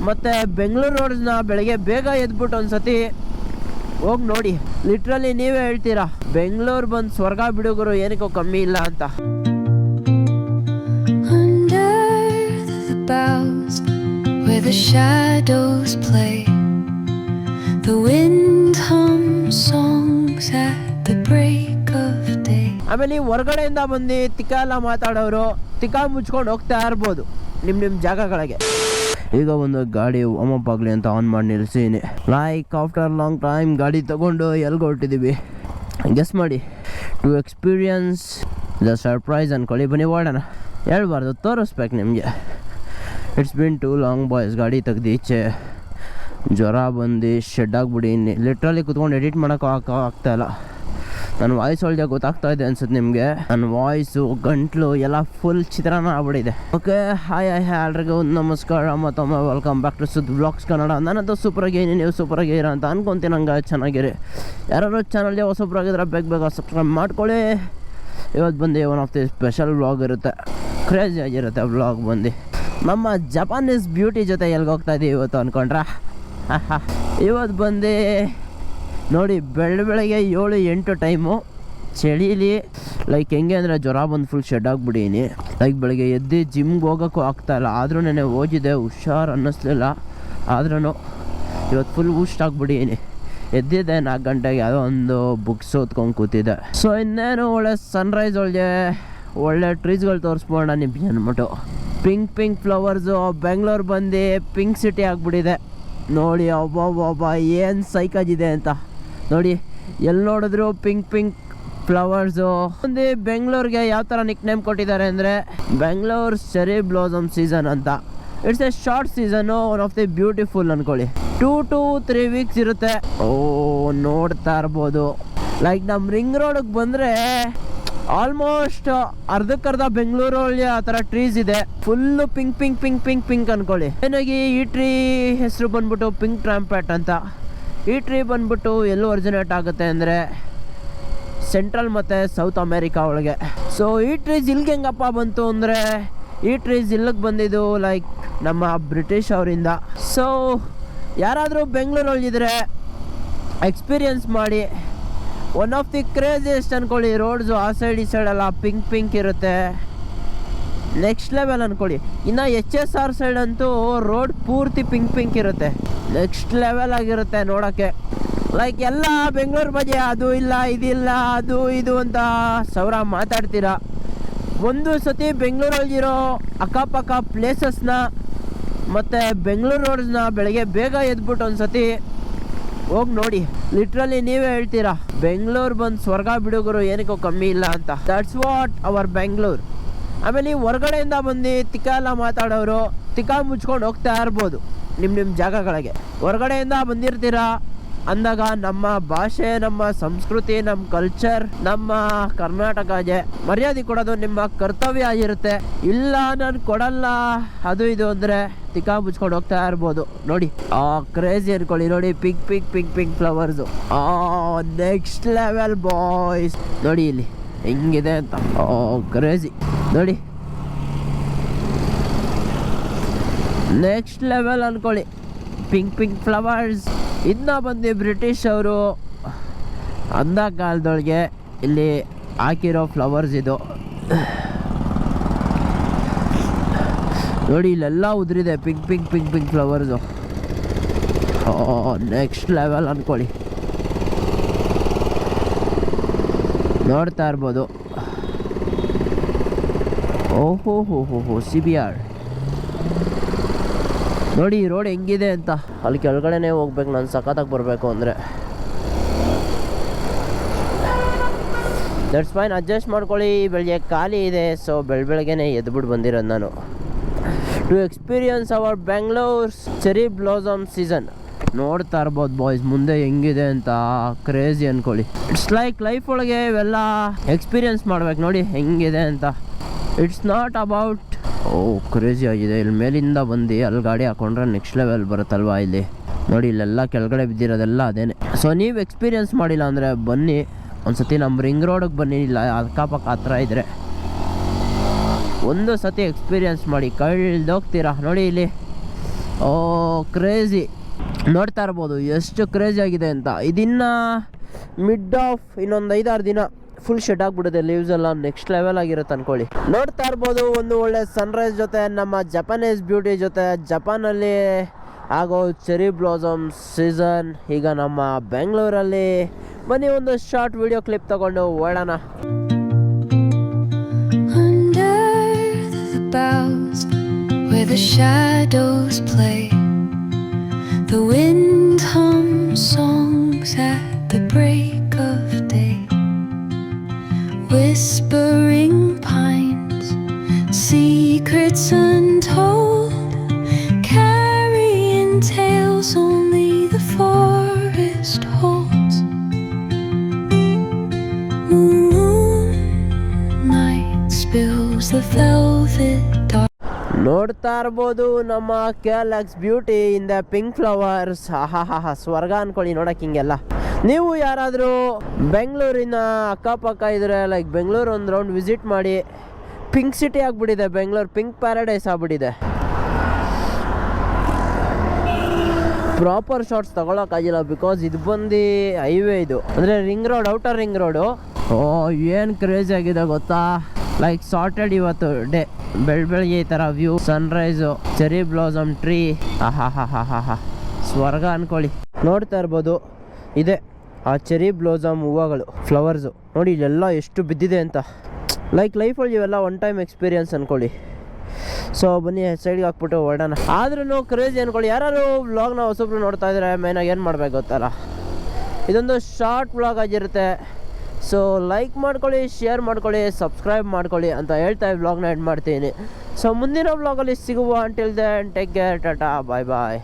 ಮತ್ತು ಬೆಂಗಳೂರು ರೋಡ್ಸ್ನ ಬೆಳಗ್ಗೆ ಬೇಗ ಎದ್ಬಿಟ್ಟು ಒಂದ್ಸತಿ ಹೋಗಿ ನೋಡಿ. ಲಿಟ್ರಲಿ ನೀವೇ ಹೇಳ್ತೀರಾ ಬೆಂಗಳೂರು ಬಂದು ಸ್ವರ್ಗ ಬಿಡುಗರು ಏನಕ್ಕೂ ಕಮ್ಮಿ ಇಲ್ಲ ಅಂತ. Where the shadows play, the wind hums songs at the break of day. ಆಮೇಲೆ ನೀವು ಹೊರಗಡೆಯಿಂದ ಬಂದು ತಿಕ್ಕ ಎಲ್ಲ ಮಾತಾಡೋರು ತಿಕ್ಕ ಮುಚ್ಕೊಂಡು ಹೋಗ್ತಾ ಇರ್ಬೋದು ನಿಮ್ಮ ಜಾಗಗಳಿಗೆ. ಈಗ ಒಂದು ಗಾಡಿ ವಾಮಪ್ ಆಗಲಿ ಅಂತ ಆನ್ ಮಾಡಿ ನಿಲ್ಸೀನಿ. ಲೈಕ್ ಆಫ್ಟರ್ ಲಾಂಗ್ ಟೈಮ್ ಗಾಡಿ ತಗೊಂಡು ಎಲ್ಗೆ ಹೊರಟಿದ್ದೀವಿ ಗೆಸ್ ಮಾಡಿ. ಟು ಎಕ್ಸ್ಪೀರಿಯನ್ಸ್ ದ ಸರ್ಪ್ರೈಸ್ ಅನ್ಕೊಳ್ಳಿ. ಬನ್ನಿ ಓಡೋಣ. ಹೇಳ್ಬಾರ್ದು, ತೋರಿಸ್ಬೇಕು ನಿಮಗೆ. It's been too long boys. ಗಾಡಿ ತೆಗ್ದು ಈಚೆ ಜ್ವರ ಬಂದು ಶೆಡ್ ಆಗಿಬಿಡಿ. ಲಿಟ್ರಲಿ ಕುತ್ಕೊಂಡು ಎಡಿಟ್ ಮಾಡೋಕೆ ಆಗ್ತಾಯಿಲ್ಲ. ನನ್ನ ವಾಯ್ಸ್ ಒಳಗೆ ಗೊತ್ತಾಗ್ತಾ ಇದೆ ಅನ್ಸುತ್ತೆ ನಿಮಗೆ. ನನ್ನ ವಾಯ್ಸು ಗಂಟ್ಲು ಎಲ್ಲ ಫುಲ್ ಚಿತ್ರಾನ್ನ ಆಗ್ಬಿಟ್ಟಿದೆ. ಓಕೆ, ಹಾಯ್ ಎಲ್ರಿಗೂ ನಮಸ್ಕಾರ ಮತ್ತೊಮ್ಮೆ welcome back to Sudh vlogs Kannada. ನಾನಂತೂ ಸೂಪರಾಗಿ ನೀವು ಸೂಪರಾಗಿ ಇರೋ ಅಂತ ಅನ್ಕೊತೀನಿ. ನಂಗೆ ಚೆನ್ನಾಗಿರಿ. ಯಾರು ಚಾನಲ್ಗೆ ಹೊಸಬ್ರಾಗಿದ್ರೆ ಬೇಗ ಸಬ್ಸ್ಕ್ರೈಬ್ ಮಾಡ್ಕೊಳ್ಳಿ. ಇವತ್ತು ಬಂದು one of the special vlog ಇರುತ್ತೆ, ಕ್ರೇಜಿ ಆಗಿರುತ್ತೆ ವ್ಲಾಗ್ ಬಂದು. ನಮ್ಮ ಜಪಾನೀಸ್ ಬ್ಯೂಟಿ ಜೊತೆ ಎಲ್ಗೆ ಹೋಗ್ತಾ ಇದ್ದೀವಿ ಇವತ್ತು ಅಂದ್ಕೊಂಡ್ರ. ಇವತ್ತು ಬಂದು ನೋಡಿ ಬೆಳಗ್ಗೆ 7-8 ಟೈಮು ಚಳೀಲಿ. ಲೈಕ್ ಹೆಂಗೆ ಅಂದರೆ ಜ್ವರ ಬಂದು ಫುಲ್ ಶೆಡ್ ಆಗಿಬಿಡೀನಿ. ಲೈಕ್ ಬೆಳಗ್ಗೆ ಎದ್ದು ಜಿಮ್ಗೆ ಹೋಗೋಕ್ಕೂ ಆಗ್ತಾಯಿಲ್ಲ. ಆದರೂ ನೆನೆ ಹೋಗಿದ್ದೆ, ಹುಷಾರು ಅನ್ನಿಸ್ಲಿಲ್ಲ. ಆದ್ರೂ ಇವತ್ತು ಫುಲ್ ಹುಷ್ಟಾಗ್ಬಿಡೀನಿ. ಎದ್ದಿದ್ದೆ 4 ಗಂಟೆಗೆ. ಯಾವುದೋ ಒಂದು ಬುಕ್ಸ್ ಓದ್ಕೊಂಡು ಕೂತಿದ್ದೆ. ಸೊ ಇನ್ನೇನು ಒಳ್ಳೆ ಸನ್ರೈಸ್ ಒಳಗೆ ಒಳ್ಳೆ ಟ್ರೀಸ್ಗಳು ತೋರಿಸ್ಬೋಣ ನಿಮ್ಗೆ ಅಂದ್ಬಿಟ್ಟು. Pink flowers. ಬೆಂಗಳೂರು ಬಂದು ಪಿಂಕ್ ಸಿಟಿ ಆಗಿಬಿಟ್ಟಿದೆ ನೋಡಿ. ಒಬ್ಬ ಏನು ಸೈಕಾಗಿದೆ ಅಂತ ನೋಡಿ. ಎಲ್ಲಿ ನೋಡಿದ್ರು ಪಿಂಕ್ ಫ್ಲವರ್ಸು. ಒಂದು ಬೆಂಗಳೂರಿಗೆ ಯಾವ ಥರ ನಿಕ್ ನೇಮ್ ಕೊಟ್ಟಿದ್ದಾರೆ ಅಂದರೆ ಬೆಂಗಳೂರು ಚೆರಿ ಬ್ಲಾಸಮ್ ಸೀಸನ್ ಅಂತ. It's A short season, one of the beautiful ಅಂದ್ಕೊಳ್ಳಿ. 2 to 3 ವೀಕ್ಸ್ ಇರುತ್ತೆ. ನೋಡ್ತಾ ಇರ್ಬೋದು. ಲೈಕ್ ನಮ್ಮ ರಿಂಗ್ ರೋಡಿಗೆ ಬಂದರೆ ಆಲ್ಮೋಸ್ಟ್ ಅರ್ಧಕ್ಕರ್ಧ ಬೆಂಗಳೂರಲ್ಲಿ ಆ ಥರ ಟ್ರೀಸ್ ಇದೆ. ಫುಲ್ಲು ಪಿಂಕ್ ಅನ್ಕೊಳ್ಳಿ. ಏನಾಗಿ ಈ ಟ್ರೀ ಹೆಸರು ಬಂದ್ಬಿಟ್ಟು ಪಿಂಕ್ ಟ್ರಾಂಪೆಟ್ ಅಂತ. ಈ ಟ್ರೀ ಬಂದ್ಬಿಟ್ಟು ಎಲ್ಲಿ ಒರಿಜಿನೇಟ್ ಆಗುತ್ತೆ ಅಂದರೆ ಸೆಂಟ್ರಲ್ ಮತ್ತು ಸೌತ್ ಅಮೇರಿಕಾ ಒಳಗೆ. ಸೊ ಈ ಟ್ರೀಸ್ ಇಲ್ಲಿಗೆ ಹೆಂಗಪ್ಪ ಬಂತು ಅಂದರೆ ಈ ಟ್ರೀಸ್ ಇಲ್ಲಿಗೆ ಬಂದಿದ್ದು ಲೈಕ್ ನಮ್ಮ ಬ್ರಿಟಿಷ್ ಅವರಿಂದ. ಸೊ ಯಾರಾದರೂ ಬೆಂಗಳೂರಲ್ಲಿದ್ದರೆ ಎಕ್ಸ್ಪೀರಿಯನ್ಸ್ ಮಾಡಿ. ಒನ್ ಆಫ್ ದಿ ಕ್ರೇಜಿಯೆಸ್ಟ್ ಅಂದ್ಕೊಳ್ಳಿ. ರೋಡ್ಸು ಆ ಸೈಡ್ ಈ ಸೈಡೆಲ್ಲ ಪಿಂಕ್ ಇರುತ್ತೆ. ನೆಕ್ಸ್ಟ್ ಲೆವೆಲ್ ಅಂದ್ಕೊಳ್ಳಿ. ಇನ್ನು HSR ಸೈಡ್ ಅಂತೂ ರೋಡ್ ಪೂರ್ತಿ ಪಿಂಕ್ ಇರುತ್ತೆ. ನೆಕ್ಸ್ಟ್ ಲೆವೆಲ್ ಆಗಿರುತ್ತೆ ನೋಡೋಕ್ಕೆ. ಲೈಕ್ ಎಲ್ಲ ಬೆಂಗಳೂರು ಬಗ್ಗೆ ಅದು ಇಲ್ಲ ಇದಿಲ್ಲ ಅದು ಇದು ಅಂತ ಸಾವಿರ ಮಾತಾಡ್ತೀರಾ. ಒಂದು ಸತಿ ಬೆಂಗಳೂರಲ್ಲಿರೋ ಅಕ್ಕಪಕ್ಕ ಪ್ಲೇಸಸ್ನ ಮತ್ತು ಬೆಂಗಳೂರು ರೋಡ್ಸ್ನ ಬೆಳಗ್ಗೆ ಬೇಗ ಎದ್ಬಿಟ್ಟು ಒಂದು ಸತಿ ಹೋಗಿ ನೋಡಿ. ಲಿಟ್ರಲಿ ನೀವೇ ಹೇಳ್ತೀರಾ ಬೆಂಗಳೂರು ಬಂದು ಸ್ವರ್ಗ ಬಿಡುಗರು ಏನಕ್ಕೂ ಕಮ್ಮಿ ಇಲ್ಲ ಅಂತ. That's what our Bengaluru. ಆಮೇಲೆ ಹೊರಗಡೆಯಿಂದ ಬಂದು ತಿಕ್ಕ ಎಲ್ಲ ಮಾತಾಡೋರು ತಿಕ್ಕ ಮುಚ್ಕೊಂಡು ಹೋಗ್ತಾ ಇರ್ಬೋದು ನಿಮ್ಮ ಜಾಗಗಳಿಗೆ. ಹೊರಗಡೆಯಿಂದ ಬಂದಿರ್ತೀರಾ ಅಂದಾಗ ನಮ್ಮ ಭಾಷೆ, ನಮ್ಮ ಸಂಸ್ಕೃತಿ, ನಮ್ಮ ಕಲ್ಚರ್, ನಮ್ಮ ಕರ್ನಾಟಕಗೆ ಮರ್ಯಾದೆ ಕೊಡೋದು ನಿಮ್ಮ ಕರ್ತವ್ಯ ಆಗಿರುತ್ತೆ. ಇಲ್ಲ ನಾನು ಕೊಡಲ್ಲ ಅದು ಇದು ಅಂದರೆ ತಿಕ್ಕ ಮುಚ್ಕೊಂಡು ಹೋಗ್ತಾ ಇರ್ಬೋದು ನೋಡಿ. ಕ್ರೇಜಿ ಅನ್ಕೊಳ್ಳಿ. ನೋಡಿ pink flowers. Next level boys. ನೋಡಿ ಇಲ್ಲಿ ಹೆಂಗಿದೆ ಅಂತ. ಕ್ರೇಜಿ ನೋಡಿ. ನೆಕ್ಸ್ಟ್ ಲೆವೆಲ್ ಅನ್ಕೊಳ್ಳಿ. Pink flowers. ಇನ್ನು ಬಂದು ಬ್ರಿಟಿಷ್ ಅವರು ಅಂದ ಕಾಲದೊಳಗೆ ಇಲ್ಲಿ ಹಾಕಿರೋ ಫ್ಲವರ್ಸ್ ಇದು ನೋಡಿ. ಇಲ್ಲೆಲ್ಲ ಉದುರಿದೆ ಪಿಂಕ್ ಫ್ಲವರ್ಸು. ನೆಕ್ಸ್ಟ್ ಲೆವೆಲ್ ಅಂದ್ಕೊಳ್ಳಿ. ನೋಡ್ತಾ ಇರ್ಬೋದು. ಓಹೋ CBR ನೋಡಿ. ಈ ರೋಡ್ ಹೆಂಗಿದೆ ಅಂತ. ಅಲ್ಲಿ ಕೆಳಗಡೆನೇ ಹೋಗ್ಬೇಕು ನಾನು ಸಖತ್ತಾಗಿ ಬರಬೇಕು ಅಂದರೆ. ದಟ್ಸ್ ಫೈನ್, ಅಡ್ಜಸ್ಟ್ ಮಾಡ್ಕೊಳ್ಳಿ. ಬೆಳಗ್ಗೆ ಖಾಲಿ ಇದೆ. ಸೊ ಬೆಳಗ್ಗೆನೇ ಎದ್ಬಿಟ್ಟು ಬಂದಿರೋದು ನಾನು to experience our Bengaluru cherry blossom season. ನೋಡ್ತಾ ಇರ್ಬೋದು ಬಾಯ್ಸ್ ಮುಂದೆ ಹೆಂಗಿದೆ ಅಂತ. ಕ್ರೇಜಿ ಅಂದ್ಕೊಳ್ಳಿ. ಇಟ್ಸ್ ಲೈಕ್ ಲೈಫ್ ಒಳಗೆ ಇವೆಲ್ಲ ಎಕ್ಸ್ಪೀರಿಯನ್ಸ್ ಮಾಡ್ಬೇಕು ನೋಡಿ ಹೆಂಗಿದೆ ಅಂತ. ಇಟ್ಸ್ ನಾಟ್ ಅಬೌಟ್ ಕ್ರೇಜಿ ಆಗಿದೆ. ಇಲ್ಲಿ ಮೇಲಿಂದ ಬಂದು ಅಲ್ಲಿ ಗಾಡಿ ಹಾಕೊಂಡ್ರೆ ನೆಕ್ಸ್ಟ್ ಲೆವೆಲ್ ಬರುತ್ತಲ್ವಾ. ಇಲ್ಲಿ ನೋಡಿ ಇಲ್ಲೆಲ್ಲ ಕೆಳಗಡೆ ಬಿದ್ದಿರೋದೆಲ್ಲ ಅದೇನೆ. ಸೊ ನೀವು ಎಕ್ಸ್ಪೀರಿಯನ್ಸ್ ಮಾಡಿಲ್ಲ ಅಂದರೆ ಬನ್ನಿ ಒಂದ್ಸತಿ ನಮ್ಮ ರಿಂಗ್ ರೋಡಿಗೆ ಬನ್ನಿ. ಇಲ್ಲ ಅಕ್ಕಪಕ್ಕ ಹತ್ರ ಇದ್ದರೆ ಒಂದು ಸತಿ ಎಕ್ಸ್ಪೀರಿಯನ್ಸ್ ಮಾಡಿ ಕಳ್ದೋಗ್ತೀರಾ ನೋಡಿ. ಇಲ್ಲಿ ಓ ಕ್ರೇಜಿ, ನೋಡ್ತಾ ಇರ್ಬೋದು ಎಷ್ಟು ಕ್ರೇಜಿ ಆಗಿದೆ ಅಂತ. ಇದಿನ್ನು ಮಿಡ್ ಆಫ್ ಇನ್ನೊಂದು 5-6 ದಿನ ಫುಲ್ ಶೆಡ್ ಆಗಿಬಿಡುತ್ತೆ, ಲೀವ್ಸ್ ಎಲ್ಲ ನೆಕ್ಸ್ಟ್ ಲೆವೆಲ್ ಆಗಿರುತ್ತೆ ಅನ್ಕೊಳ್ಳಿ. ನೋಡ್ತಾ ಇರ್ಬೋದು ಒಂದು ಒಳ್ಳೆ ಸನ್ರೈಸ್ ಜೊತೆ ನಮ್ಮ ಜಪಾನೀಸ್ ಬ್ಯೂಟಿ ಜೊತೆ ಜಪಾನಲ್ಲಿ ಆಗೋ ಚೆರಿ ಬ್ಲಾಸಮ್ ಸೀಸನ್ ಈಗ ನಮ್ಮ ಬೆಂಗಳೂರಲ್ಲಿ. ಬನ್ನಿ ಒಂದು ಶಾರ್ಟ್ ವಿಡಿಯೋ ಕ್ಲಿಪ್ ತಗೊಂಡು ಓಡೋಣ. Under the boughs where the shadows play, the wind hums songs at the break of day. Whispering pines, secrets untold, carrying tales only the forest holds. Moonlight spills the velvet dark. ನೋಡ್ತಾ ಇರ್ಬೋದು ನಮ್ಮ KLX beauty in the pink flowers. ಆಹಾ ಸ್ವರ್ಗ ಅನ್ಕೊಳ್ಳಿ ನೋಡಕ್ಕೆ ಹಿಂಗೆಲ್ಲ. ನೀವು ಯಾರಾದರೂ ಬೆಂಗಳೂರಿನ ಅಕ್ಕಪಕ್ಕ ಇದ್ರೆ ಲೈಕ್ ಬೆಂಗಳೂರು ಒಂದು ರೌಂಡ್ ವಿಸಿಟ್ ಮಾಡಿ. ಪಿಂಕ್ ಸಿಟಿ ಆಗಿಬಿಟ್ಟಿದೆ ಬೆಂಗಳೂರು, ಪಿಂಕ್ ಪ್ಯಾರಡೈಸ್ ಆಗ್ಬಿಟ್ಟಿದೆ. ಪ್ರಾಪರ್ ಶಾರ್ಟ್ಸ್ ತಗೊಳಕ್ಕಾಗಿಲ್ಲ ಬಿಕಾಸ್ ಇದು ಬಂದು ಹೈವೇ, ಇದು ಅಂದರೆ ring road, outer ring road. ಓ ಏನು ಕ್ರೇಜಿ ಆಗಿದೆ ಗೊತ್ತಾ, ಲೈಕ್ ಸಾರ್ಟೆಡ್ ಇವತ್ತು ಡೇ. ಬೆಳಗ್ಗೆ ಈ ಥರ view, sunrise, cherry blossom tree, ಆಹಾ ಸ್ವರ್ಗ ಅನ್ಕೊಳ್ಳಿ. ನೋಡ್ತಾ ಇರ್ಬೋದು ಇದೆ ಆ ಚೆರಿ ಬ್ಲಾಸಮ್ ಹೂವುಗಳು, ಫ್ಲವರ್ಸು ನೋಡಿ ಇಲ್ಲೆಲ್ಲ ಎಷ್ಟು ಬಿದ್ದಿದೆ ಅಂತ. ಲೈಕ್ ಲೈಫಲ್ಲಿ ಇವೆಲ್ಲ ಒನ್ ಟೈಮ್ ಎಕ್ಸ್ಪೀರಿಯನ್ಸ್ ಅನ್ಕೊಳ್ಳಿ. ಸೊ ಬನ್ನಿ ಸೈಡ್ಗೆ ಹಾಕ್ಬಿಟ್ಟು ಹೊರಡೋಣ. ಆದ್ರೂ ಕ್ರೇಜಿ ಅನ್ಕೊಳ್ಳಿ. ಯಾರು ವ್ಲಾಗ್ನ ಹೊಸಬ್ರು ನೋಡ್ತಾ ಇದ್ರೆ ಮೇನಾಗಿ ಏನು ಮಾಡ್ಬೇಕು ಗೊತ್ತಲ್ಲ, ಇದೊಂದು ಶಾರ್ಟ್ ವ್ಲಾಗ್ ಆಗಿರುತ್ತೆ. ಸೊ ಲೈಕ್ ಮಾಡ್ಕೊಳ್ಳಿ, ಶೇರ್ ಮಾಡ್ಕೊಳ್ಳಿ, ಸಬ್ಸ್ಕ್ರೈಬ್ ಮಾಡ್ಕೊಳ್ಳಿ ಅಂತ ಹೇಳ್ತಾ ವ್ಲಾಗ್ನ ಎಂಡ್ ಮಾಡ್ತೀನಿ. ಸೊ ಮುಂದಿನ ವ್ಲಾಗಲ್ಲಿ ಸಿಗುವ. Until then take care, tata, bye ಬಾಯ್.